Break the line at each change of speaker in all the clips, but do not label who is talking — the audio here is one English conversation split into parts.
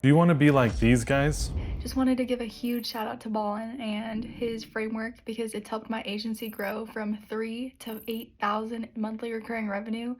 Do you want to be like these guys?
Just wanted to give a huge shout out to Balint and his framework because it's helped my agency grow from 3 to 8,000 monthly recurring revenue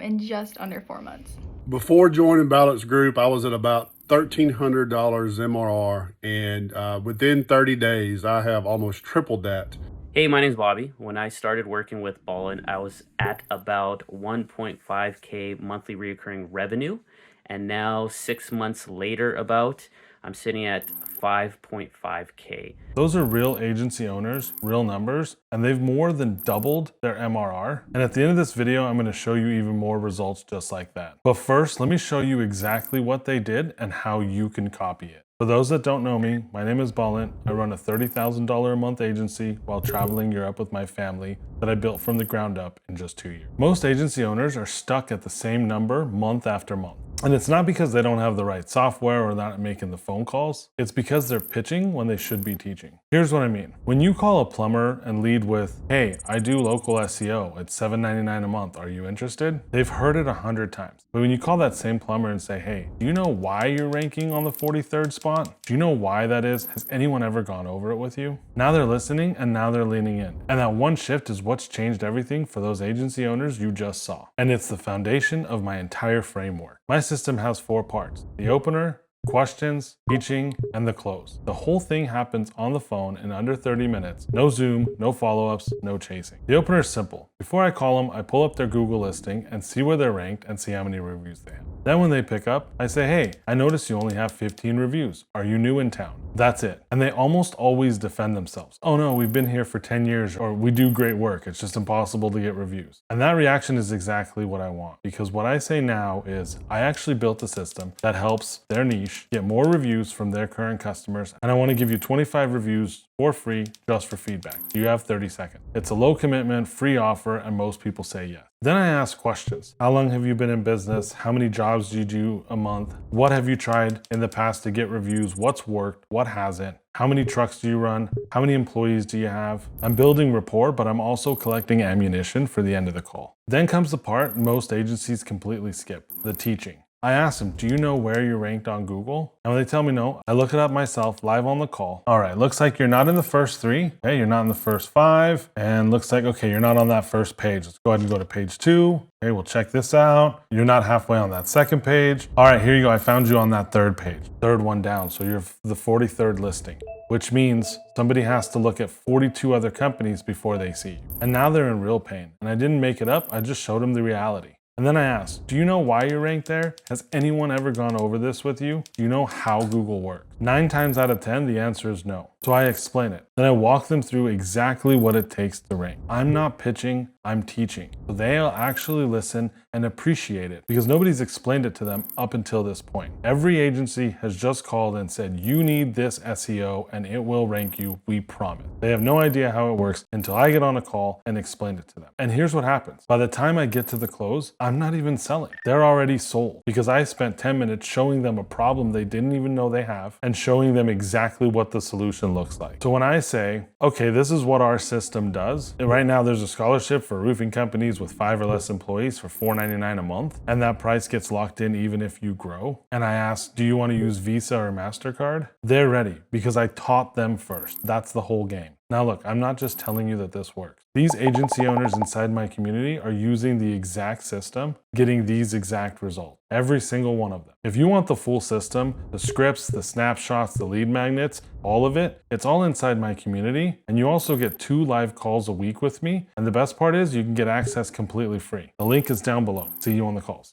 in just under 4 months.
Before joining Balint's group, I was at about $1,300 MRR, and within 30 days, I have almost tripled that.
Hey, my name's Bobby. When I started working with Balint, I was at about 1.5K monthly recurring revenue. And now 6 months later I'm sitting at 5.5K.
Those are real agency owners, real numbers, and they've more than doubled their MRR. And at the end of this video, I'm going to show you even more results just like that. But first, let me show you exactly what they did and how you can copy it. For those that don't know me, my name is Balint. I run a $30,000 a month agency while traveling Europe with my family that I built from the ground up in just 2 years. Most agency owners are stuck at the same number month after month. And it's not because they don't have the right software or not making the phone calls. It's because they're pitching when they should be teaching. Here's what I mean. When you call a plumber and lead with, "Hey, I do local SEO. It's $7.99 a month. Are you interested?" They've heard it 100 times. But when you call that same plumber and say, "Hey, do you know why you're ranking on the 43rd spot? Do you know why that is? Has anyone ever gone over it with you?" Now they're listening and now they're leaning in. And that one shift is what's changed everything for those agency owners you just saw. And it's the foundation of my entire framework. My system has 4 parts: the opener, questions, teaching, and the close. The whole thing happens on the phone in under 30 minutes. No Zoom, no follow-ups, no chasing. The opener is simple. Before I call them, I pull up their Google listing and see where they're ranked and see how many reviews they have. Then when they pick up, I say, "Hey, I noticed you only have 15 reviews. Are you new in town?" That's it. And they almost always defend themselves. "Oh no, we've been here for 10 years," or "We do great work. It's just impossible to get reviews." And that reaction is exactly what I want, because what I say now is I actually built a system that helps their niche get more reviews from their current customers, and I want to give you 25 reviews for free just for feedback. You have 30 seconds. It's a low commitment, free offer, and most people say yes. Then I ask questions. How long have you been in business? How many jobs do you do a month? What have you tried in the past to get reviews? What's worked? What hasn't? How many trucks do you run? How many employees do you have? I'm building rapport, but I'm also collecting ammunition for the end of the call. Then comes the part most agencies completely skip: the teaching. I ask them, "Do you know where you're ranked on Google?" And when they tell me no, I look it up myself live on the call. All right, looks like you're not in the first 3. Okay, you're not in the first 5. And looks like, okay, you're not on that first page. Let's go ahead and go to page 2. Okay, we'll check this out. You're not halfway on that second page. All right, here you go. I found you on that third page. Third one down. So you're the 43rd listing, which means somebody has to look at 42 other companies before they see you. And now they're in real pain. And I didn't make it up. I just showed them the reality. And then I asked, "Do you know why you're ranked there? Has anyone ever gone over this with you? Do you know how Google works?" 9 times out of 10, the answer is no. So I explain it. Then I walk them through exactly what it takes to rank. I'm not pitching, I'm teaching. So they'll actually listen and appreciate it because nobody's explained it to them up until this point. Every agency has just called and said, "You need this SEO and it will rank you, we promise." They have no idea how it works until I get on a call and explain it to them. And here's what happens. By the time I get to the close, I'm not even selling. They're already sold because I spent 10 minutes showing them a problem they didn't even know they have and showing them exactly what the solution looks like. So when I say, "Okay, this is what our system does," right now there's a scholarship for roofing companies with 5 or less employees for $4.99 a month, and that price gets locked in even if you grow. And I ask, "Do you want to use Visa or MasterCard?" They're ready because I taught them first. That's the whole game. Now look, I'm not just telling you that this works. These agency owners inside my community are using the exact system, getting these exact results. Every single one of them. If you want the full system, the scripts, the snapshots, the lead magnets, all of it, it's all inside my community. And you also get 2 live calls a week with me. And the best part is you can get access completely free. The link is down below. See you on the calls.